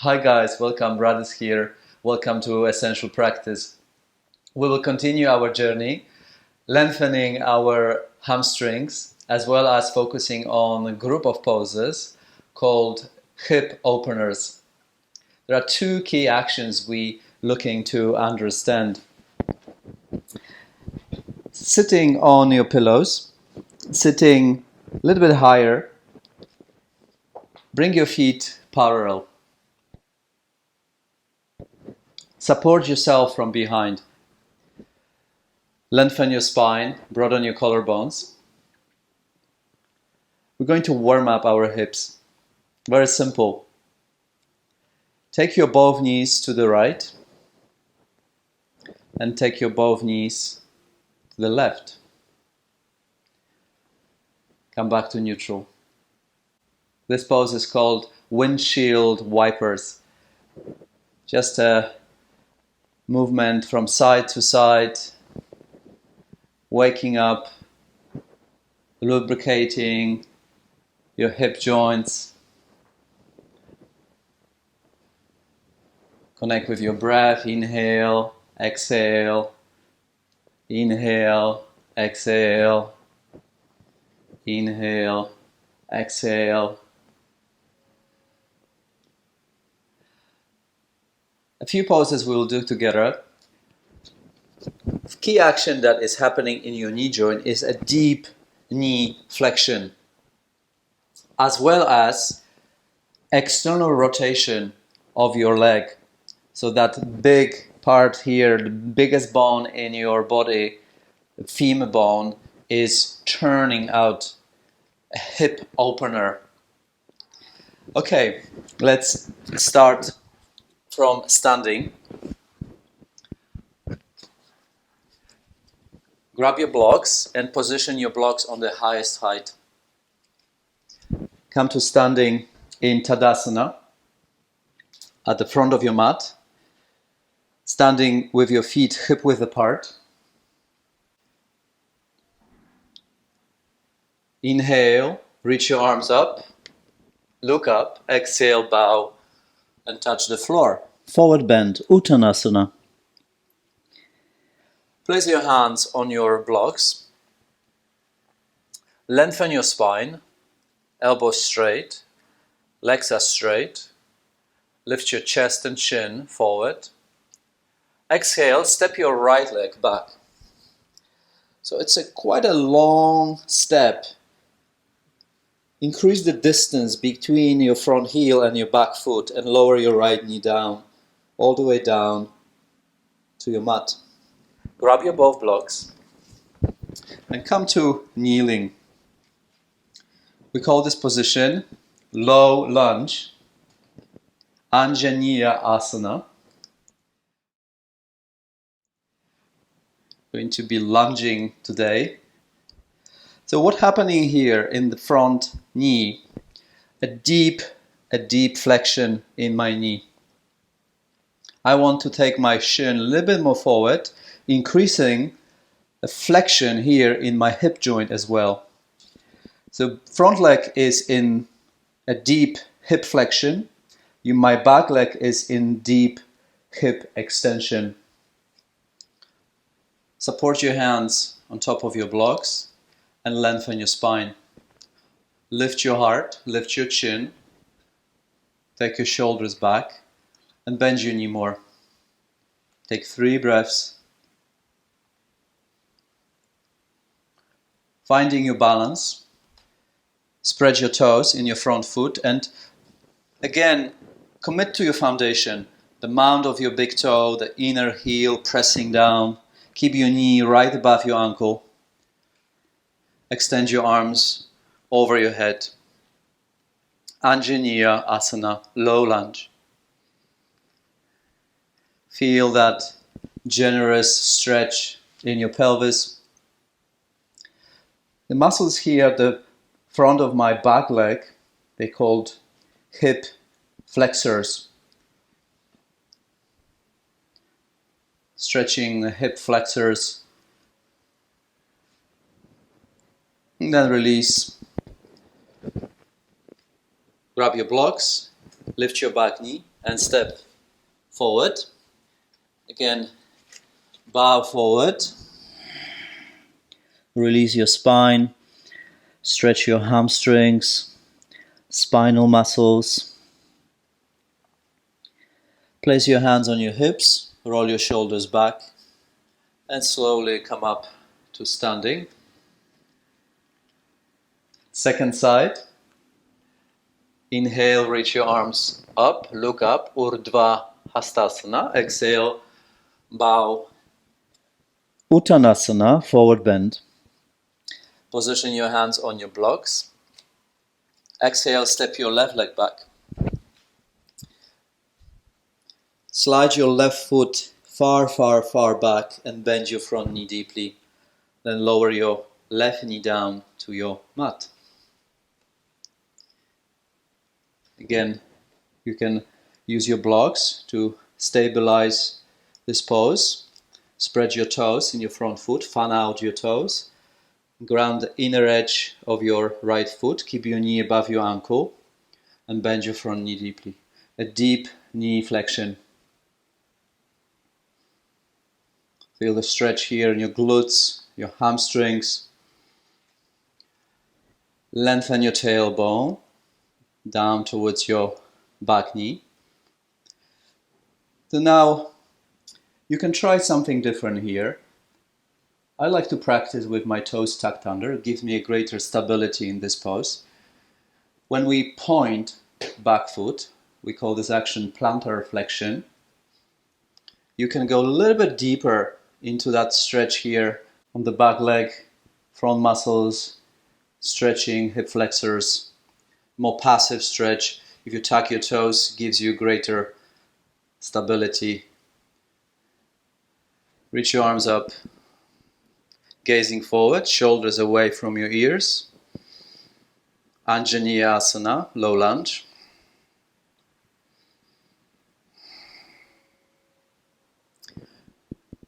Hi guys, welcome, Radis here. Welcome to Essential Practice. We will continue our journey, lengthening our hamstrings, as well as focusing on a group of poses called hip openers. There are two key actions we looking to understand. Sitting on your pillows, sitting a little bit higher, bring your feet parallel. Support yourself from behind. Lengthen your spine, broaden your collarbones. We're going to warm up our hips. Very simple. Take your both knees to the right and take your both knees to the left. Come back to neutral. This pose is called windshield wipers. Just a movement from side to side, waking up, lubricating your hip joints. Connect with your breath. Inhale, exhale, inhale, exhale, inhale, exhale. A few poses we will do together. The key action that is happening in your knee joint is a deep knee flexion, as well as external rotation of your leg. So that big part here, the biggest bone in your body, the femur bone, is turning out, a hip opener. Okay, let's start from standing. Grab your blocks and position your blocks on the highest height. Come to standing in Tadasana at the front of your mat, standing with your feet hip width apart. Inhale, reach your arms up, look up, exhale, bow and touch the floor. Forward bend, Uttanasana. Place your hands on your blocks. Lengthen your spine, elbows straight, legs are straight. Lift your chest and chin forward. Exhale, step your right leg back. So it's quite a long step. Increase the distance between your front heel and your back foot and lower your right knee down, all the way down to your mat. Grab your both blocks and come to kneeling. We call this position low lunge, Anjaneya asana. Going to be lunging today. So what's happening here in the front knee? A deep flexion in my knee. I want to take my shin a little bit more forward, increasing a flexion here in my hip joint as well. So front leg is in a deep hip flexion. My back leg is in deep hip extension. Support your hands on top of your blocks and lengthen your spine. Lift your heart, lift your chin, take your shoulders back and bend your knee more. Take 3 breaths. Finding your balance. Spread your toes in your front foot and again commit to your foundation. The mount of your big toe, the inner heel pressing down. Keep your knee right above your ankle. Extend your arms over your head. Anjaneya asana, low lunge. Feel that generous stretch in your pelvis. The muscles here at the front of my back leg, they're called hip flexors. Stretching the hip flexors. And then release. Grab your blocks, lift your back knee. and step forward. Again, bow forward. Release your spine, stretch your hamstrings, spinal muscles. Place your hands on your hips, roll your shoulders back, and slowly come up to standing. Second side. Inhale, reach your arms up, look up, Urdhva Hastasana. Exhale, bow. Uttanasana, forward bend. Position your hands on your blocks. Exhale, step your left leg back. Slide your left foot far, far, far back and bend your front knee deeply. Then lower your left knee down to your mat. Again, you can use your blocks to stabilize this pose. Spread your toes in your front foot, fan out your toes. Ground the inner edge of your right foot. Keep your knee above your ankle and bend your front knee deeply. A deep knee flexion. Feel the stretch here in your glutes, your hamstrings. Lengthen your tailbone down towards your back knee. So now you can try something different here. I like to practice with my toes tucked under. It gives me a greater stability in this pose. When we point back foot, we call this action plantar flexion. You can go a little bit deeper into that stretch here on the back leg, front muscles, stretching hip flexors. More passive stretch. If you tuck your toes, gives you greater stability. Reach your arms up, gazing forward, shoulders away from your ears. Anjaneya Asana, low lunge.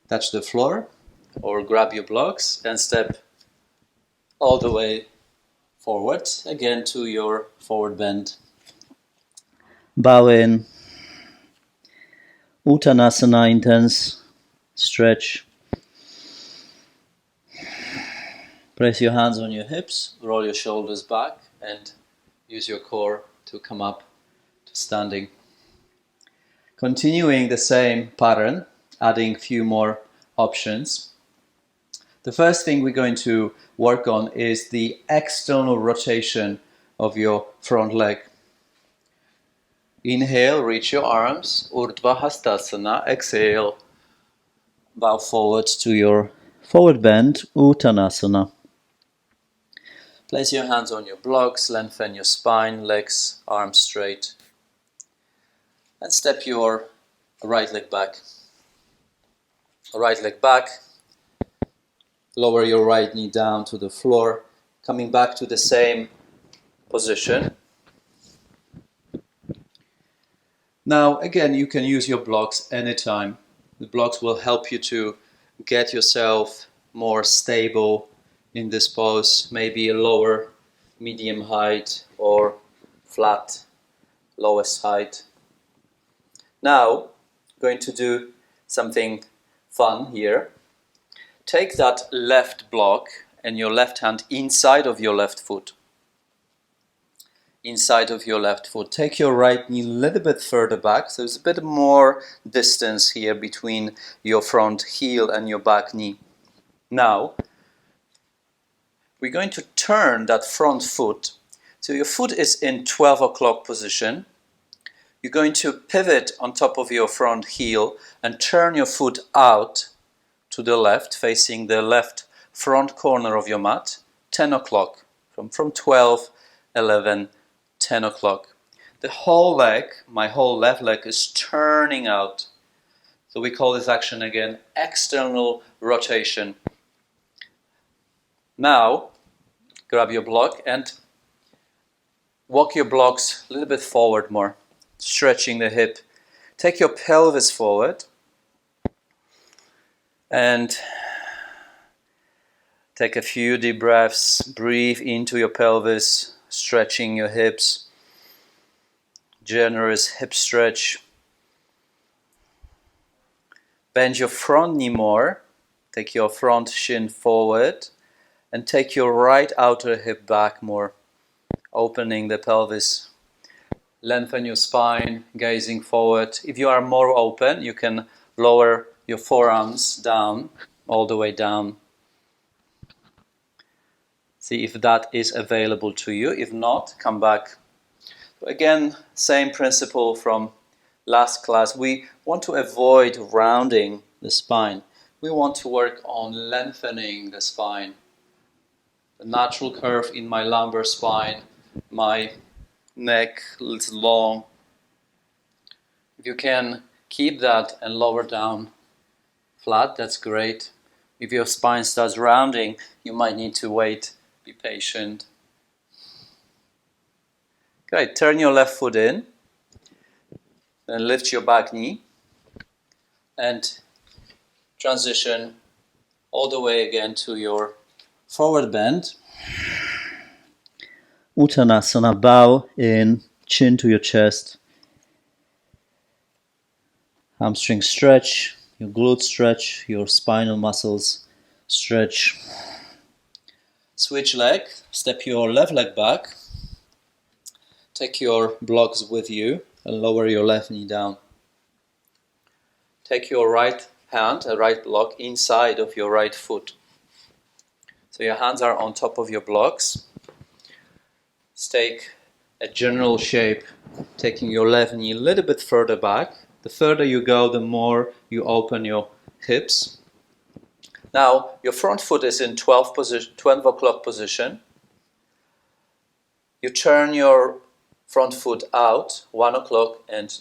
Touch the floor or grab your blocks and step all the way forward, again to your forward bend. Bow in. Uttanasana, intense stretch. Place your hands on your hips, roll your shoulders back and use your core to come up to standing. Continuing the same pattern, adding a few more options. The first thing we're going to work on is the external rotation of your front leg. Inhale, reach your arms, Urdhva Hastasana. Exhale, bow forward to your forward bend, Uttanasana. Place your hands on your blocks, lengthen your spine, legs, arms straight. And step your right leg back. Right leg back. Lower your right knee down to the floor. Coming back to the same position. Now, again, you can use your blocks anytime. The blocks will help you to get yourself more stable in this pose. Maybe a lower, medium height or flat, lowest height. Now, going to do something fun here. Take that left block and your left hand inside of your left foot. Inside of your left foot. Take your right knee a little bit further back. So there's a bit more distance here between your front heel and your back knee. Now, we're going to turn that front foot. So your foot is in 12 o'clock position. You're going to pivot on top of your front heel and turn your foot out to the left, facing the left front corner of your mat, 10 o'clock. From 12, 11, 10 o'clock. The whole leg, my whole left leg, is turning out. So we call this action again external rotation. Now, grab your block and walk your blocks a little bit forward more, stretching the hip. Take your pelvis forward and take a few deep breaths. Breathe into your pelvis, stretching your hips. Generous hip stretch. Bend your front knee more. Take your front shin forward and take your right outer hip back more, opening the pelvis. Lengthen your spine, gazing forward. If you are more open, you can lower your forearms down, all the way down. See if that is available to you. If not, come back. Again, same principle from last class. We want to avoid rounding the spine. We want to work on lengthening the spine. The natural curve in my lumbar spine, my neck is long. If you can keep that and lower down flat, that's great. If your spine starts rounding, you might need to wait, be patient. Great, turn your left foot in, then lift your back knee and transition all the way again to your forward bend. Uttanasana, bow in, chin to your chest. Hamstring stretch, your glute stretch, your spinal muscles stretch. Switch leg, step your left leg back. Take your blocks with you and lower your left knee down. Take your right hand, a right block, inside of your right foot. So your hands are on top of your blocks. Take a general shape, taking your left knee a little bit further back. The further you go, the more you open your hips. Now, your front foot is in 12 o'clock position. You turn your front foot out, 1 o'clock and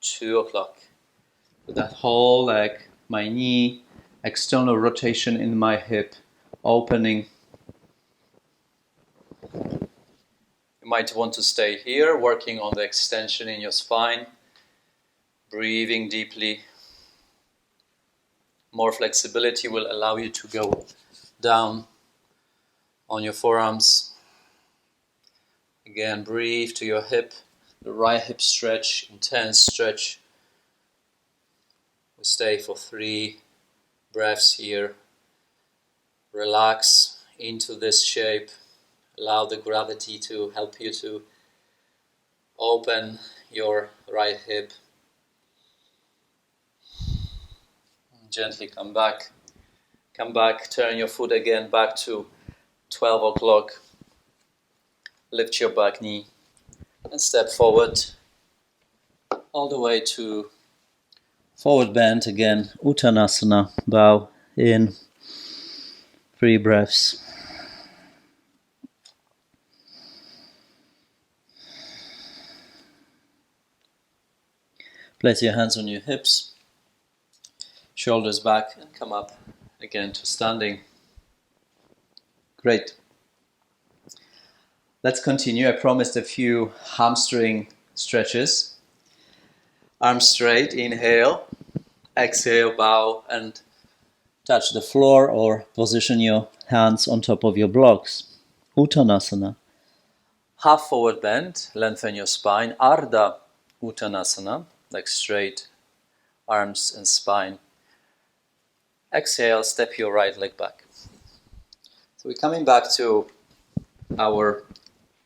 2 o'clock. With that whole leg, my knee, external rotation in my hip, opening. You might want to stay here, working on the extension in your spine, breathing deeply. More flexibility will allow you to go down on your forearms. Again, breathe to your hip, the right hip stretch, intense stretch. We stay for 3 breaths here. Relax into this shape. Allow the gravity to help you to open your right hip. Gently come back. Come back, turn your foot again back to 12 o'clock. Lift your back knee and step forward all the way to forward bend again. Uttanasana, bow in. 3 breaths. Place your hands on your hips, shoulders back, and come up again to standing. Great. Let's continue. I promised a few hamstring stretches. Arms straight, inhale, exhale, bow, and touch the floor or position your hands on top of your blocks. Uttanasana. Half forward bend, lengthen your spine. Ardha Uttanasana, like straight arms and spine. Exhale, step your right leg back. So we're coming back to our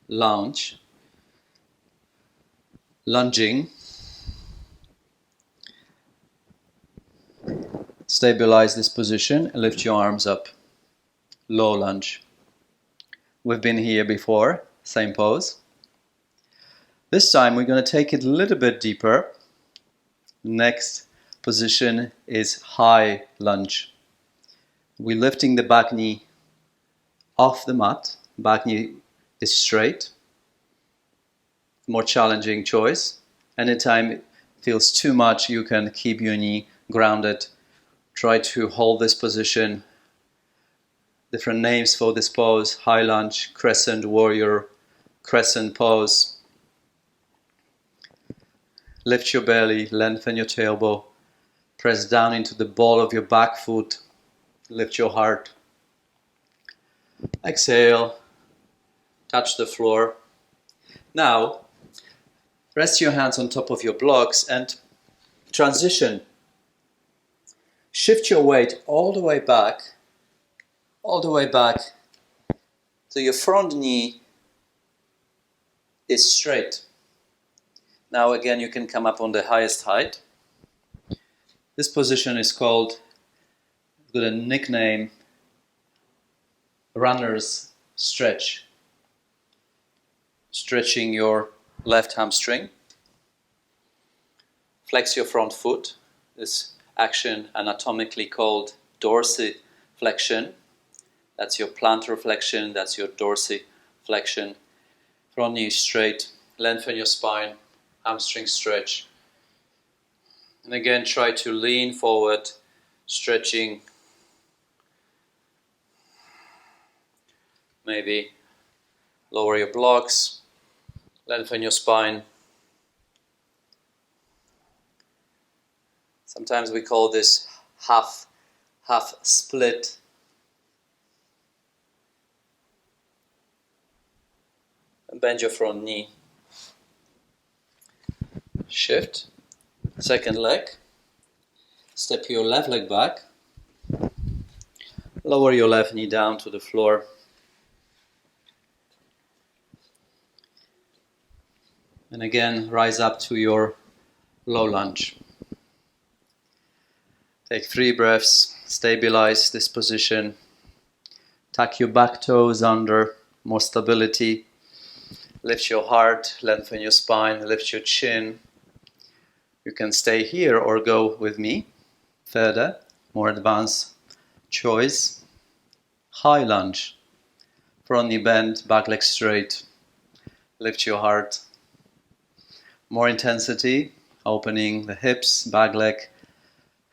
lunge. Lunging. Stabilize this position and lift your arms up. Low lunge. We've been here before, same pose. This time we're going to take it a little bit deeper. Next position is high lunge. We're lifting the back knee off the mat. Back knee is straight. More challenging choice. Anytime it feels too much, you can keep your knee grounded. Try to hold this position. Different names for this pose: high lunge, crescent warrior, crescent pose. Lift your belly, lengthen your tailbone, press down into the ball of your back foot, lift your heart. Exhale, touch the floor. Now, rest your hands on top of your blocks and transition Shift your weight all the way back so your front knee is straight. Now again, you can come up on the highest height. This position is called, with a nickname, runner's stretch. Stretching your left hamstring. Flex your front foot. This action anatomically called dorsiflexion. That's your plantar flexion, that's your dorsiflexion. Front knee straight, lengthen your spine, hamstring stretch. And again, try to lean forward, stretching. Maybe lower your blocks, lengthen your spine. Sometimes we call this half split. And bend your front knee. Shift. Second leg. Step your left leg back. Lower your left knee down to the floor. And again, rise up to your low lunge. Take 3 breaths, stabilize this position. Tuck your back toes under, more stability. Lift your heart, lengthen your spine, lift your chin. You can stay here or go with me further, more advanced choice. High lunge. Front knee bend, back leg straight. Lift your heart. More intensity, opening the hips, back leg,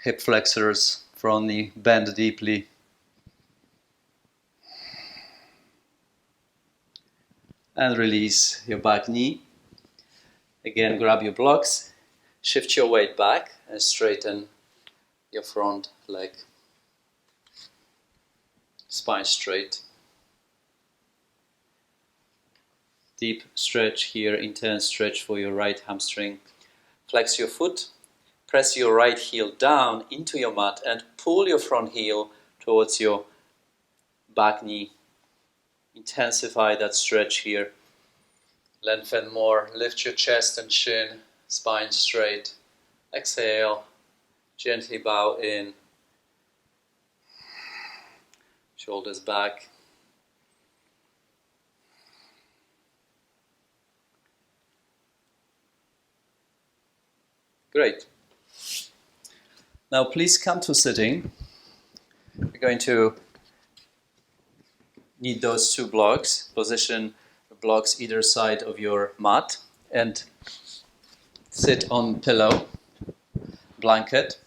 hip flexors, front knee bend deeply. And release your back knee. Again, grab your blocks, shift your weight back and straighten your front leg. Spine straight. Deep stretch here, intense stretch for your right hamstring. Flex your foot, press your right heel down into your mat and pull your front heel towards your back knee. Intensify that stretch here. Lengthen more, lift your chest and chin, spine straight. Exhale, gently bow in. Shoulders back. Great. Now please come to sitting. You're going to need those 2 blocks. Position the blocks either side of your mat and sit on pillow, blanket.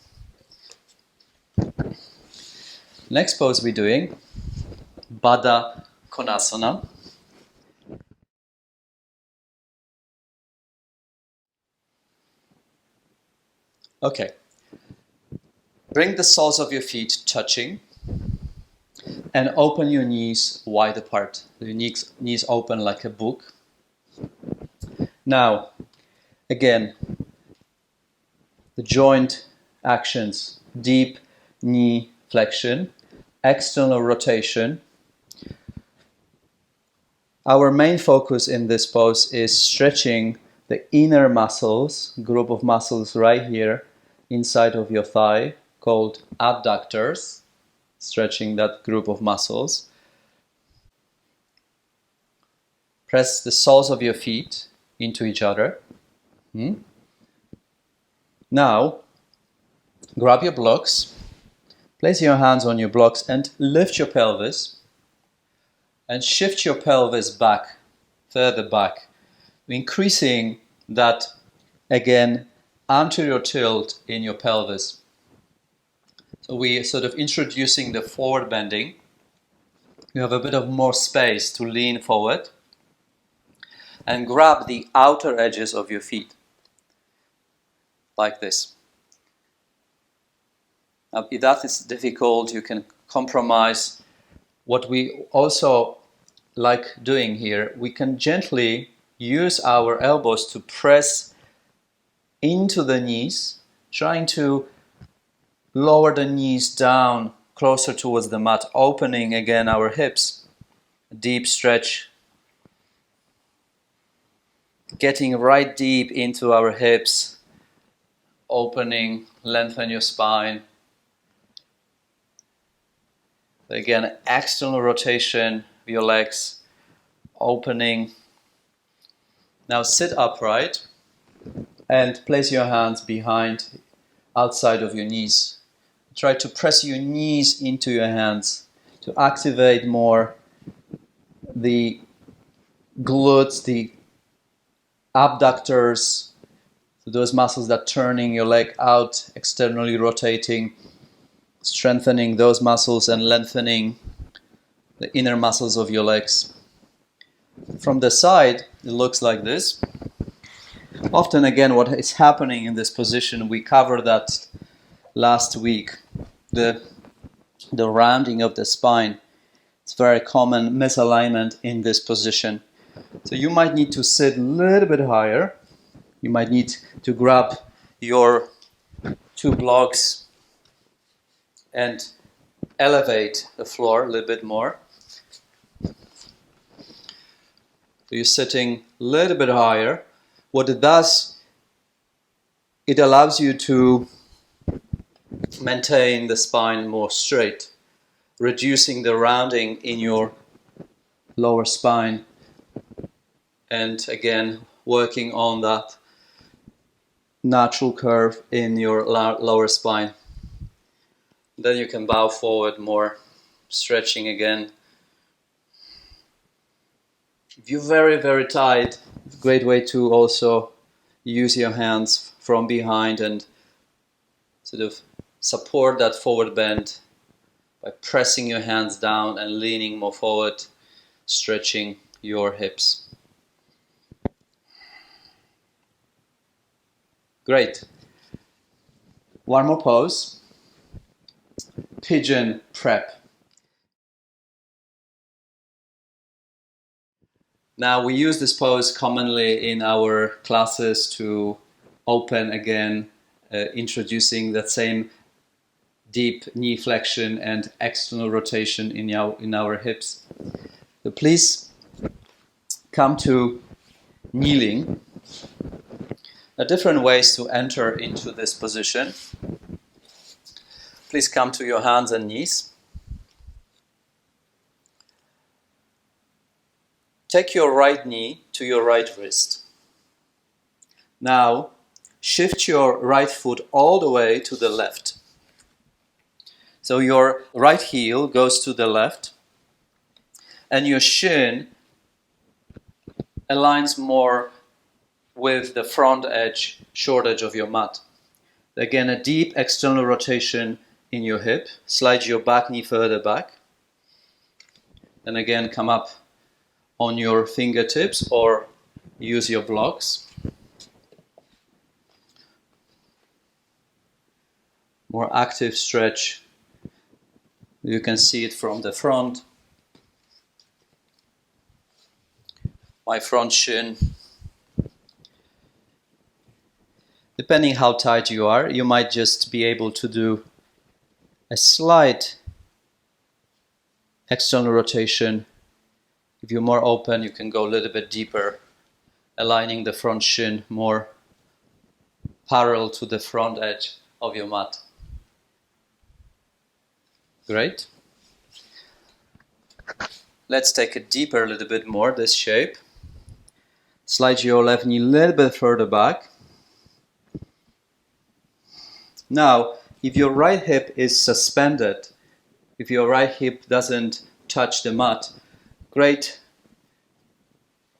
Next pose we're doing, Baddha Konasana. Okay. Bring the soles of your feet touching and open your knees wide apart. Your knees open like a book. Now, again, the joint actions, deep knee flexion, external rotation. Our main focus in this pose is stretching the inner muscles, group of muscles right here inside of your thigh called abductors, stretching that group of muscles. Press the soles of your feet into each other. Now, grab your blocks, place your hands on your blocks and lift your pelvis and shift your pelvis back, further back, increasing that, again, anterior tilt in your pelvis. So we are sort of introducing the forward bending. You have a bit of more space to lean forward and grab the outer edges of your feet, like this. Now, if that is difficult, you can compromise. What we also like doing here, we can gently use our elbows to press into the knees, trying to Lower the knees down, closer towards the mat, opening again our hips. A deep stretch. Getting right deep into our hips. Opening, lengthen your spine. Again, external rotation of your legs. Opening. Now sit upright and place your hands behind, outside of your knees. Try to press your knees into your hands to activate more the glutes, the abductors, so those muscles that turning your leg out, externally rotating, strengthening those muscles and lengthening the inner muscles of your legs. From the side, it looks like this. Often, again, what is happening in this position, we covered that last week, the rounding of the spine. It's very common misalignment in this position. So you might need to sit a little bit higher. You might need to grab your 2 blocks and elevate the floor a little bit more. So you're sitting a little bit higher. What it does, it allows you to maintain the spine more straight, reducing the rounding in your lower spine, and again working on that natural curve in your lower spine. Then you can bow forward more, stretching again. If you're very, very tight, great way to also use your hands from behind and sort of support that forward bend by pressing your hands down and leaning more forward, stretching your hips. Great. One more pose. Pigeon prep. Now we use this pose commonly in our classes to open again, introducing that same deep knee flexion and external rotation in our hips. So please come to kneeling. There are different ways to enter into this position. Please come to your hands and knees. Take your right knee to your right wrist. Now, shift your right foot all the way to the left. So your right heel goes to the left, and your shin aligns more with the front edge, short edge of your mat. Again, a deep external rotation in your hip. Slide your back knee further back. And again, come up on your fingertips or use your blocks. More active stretch. You can see it from the front. My front shin. Depending how tight you are, you might just be able to do a slight external rotation. If you're more open, you can go a little bit deeper, aligning the front shin more parallel to the front edge of your mat. Great. Let's take it deeper a little bit more, this shape. Slide your left knee a little bit further back. Now, if your right hip is suspended, if your right hip doesn't touch the mat, great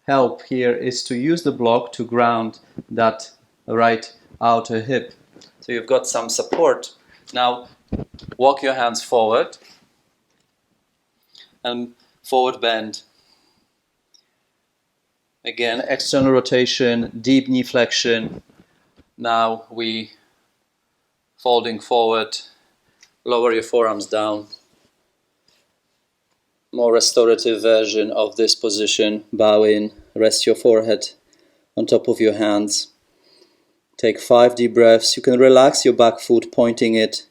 help here is to use the block to ground that right outer hip. So you've got some support. Now, walk your hands forward and forward bend. Again, external rotation, deep knee flexion. Now we folding forward, lower your forearms down. More restorative version of this position. Bow in, rest your forehead on top of your hands. Take 5 deep breaths. You can relax your back foot, pointing it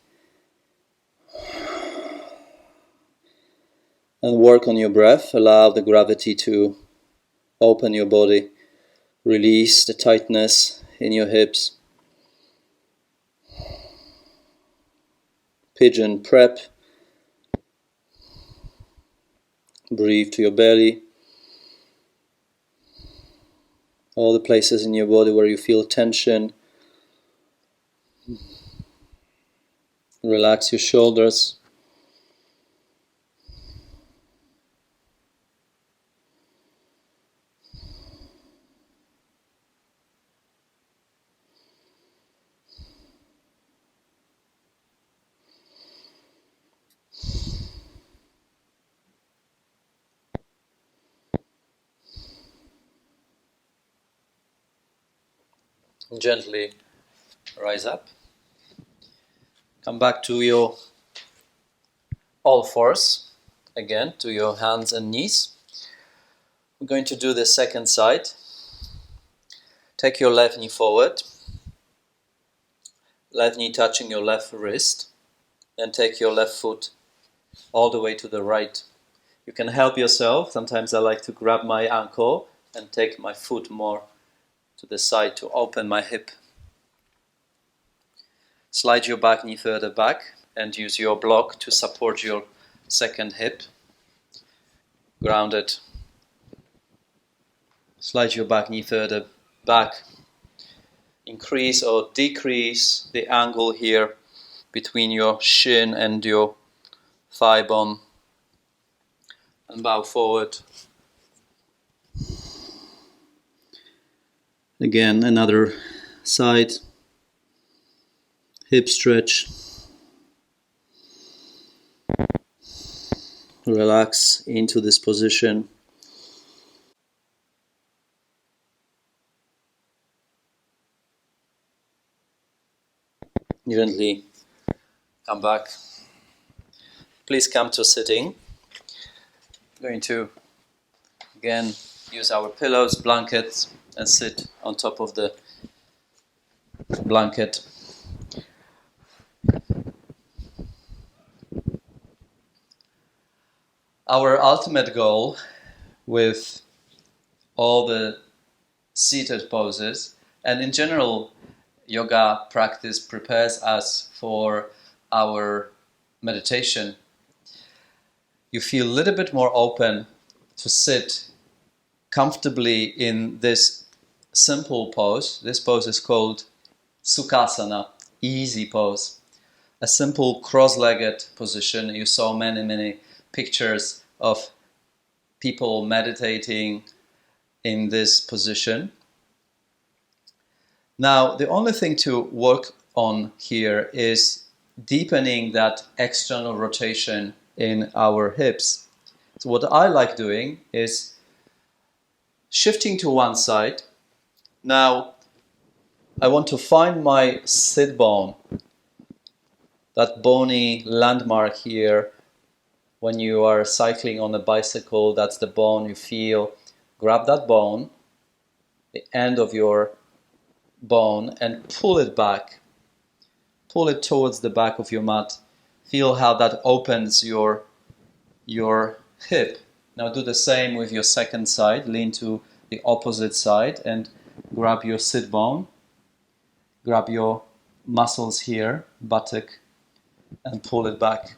And work on your breath. Allow the gravity to open your body. Release the tightness in your hips. Pigeon prep. Breathe to your belly. All the places in your body where you feel tension. Relax your shoulders. Gently rise up. Come back to your all fours. Again, to your hands and knees. We're going to do the second side. Take your left knee forward. Left knee touching your left wrist. Then take your left foot all the way to the right. You can help yourself. Sometimes I like to grab my ankle and take my foot more to the side to open my hip. Slide your back knee further back and use your block to support your second hip. Ground it. Slide your back knee further back. Increase or decrease the angle here between your shin and your thigh bone. And bow forward. Again, another side. Hip stretch. Relax into this position. Gently come back. Please come to sitting. We're going to again use our pillows, blankets, and sit on top of the blanket. Our ultimate goal with all the seated poses, and in general yoga practice prepares us for our meditation. You feel a little bit more open to sit comfortably in this simple pose. This pose is called Sukhasana, easy pose. A simple cross-legged position. You saw many pictures of people meditating in this position. Now, the only thing to work on here is deepening that external rotation in our hips. So what I like doing is shifting to one side. Now, I want to find my sit bone, that bony landmark here. When you are cycling on a bicycle, that's the bone you feel. Grab that bone, the end of your bone, and pull it back. Pull it towards the back of your mat. Feel how that opens your hip. Now do the same with your second side. Lean to the opposite side and grab your sit bone. Grab your muscles here, buttock, and pull it back.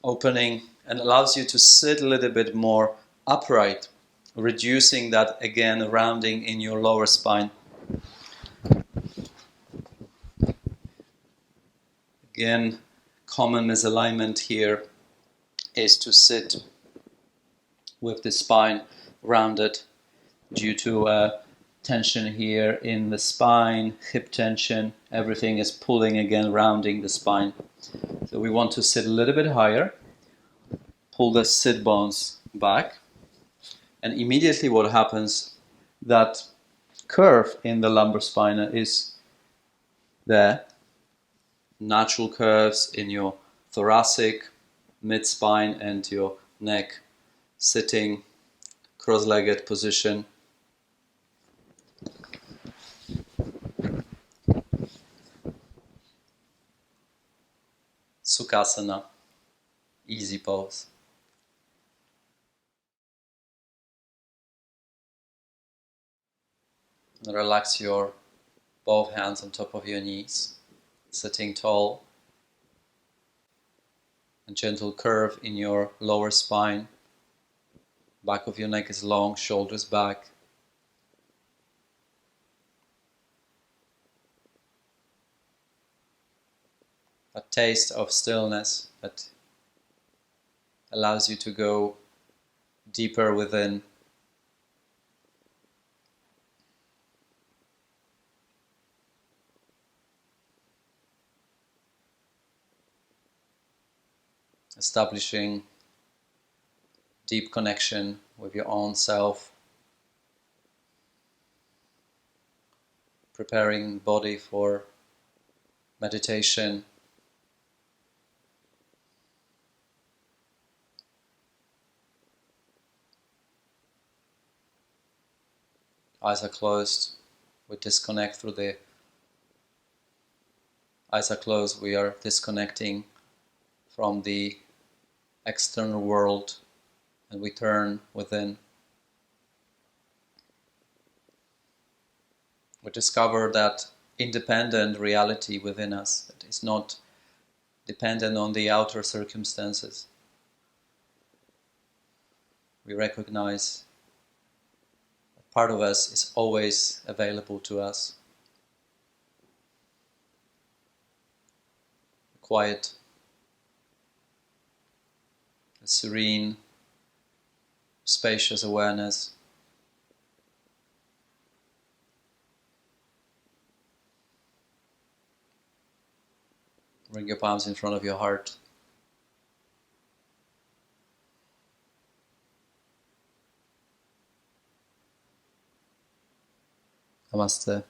Opening and allows you to sit a little bit more upright, reducing that again rounding in your lower spine. Again, common misalignment here is to sit with the spine rounded due to tension here in the spine, hip tension. Everything is pulling again, rounding the spine. So we want to sit a little bit higher, pull the sit bones back, and immediately what happens, that curve in the lumbar spine is there. Natural curves in your thoracic, mid-spine, and your neck. Sitting, cross-legged position. Sukhasana, easy pose. Relax your both hands on top of your knees, sitting tall. A gentle curve in your lower spine. Back of your neck is long, shoulders back. A taste of stillness that allows you to go deeper within. Establishing deep connection with your own self. Preparing the body for meditation. Eyes are closed. We disconnect through the eyes are closed. We are disconnecting from the external world and we turn within. We discover that independent reality within us that is not dependent on the outer circumstances. We recognize that part of us is always available to us. Quiet, a serene, spacious awareness. Bring your palms in front of your heart. Namaste.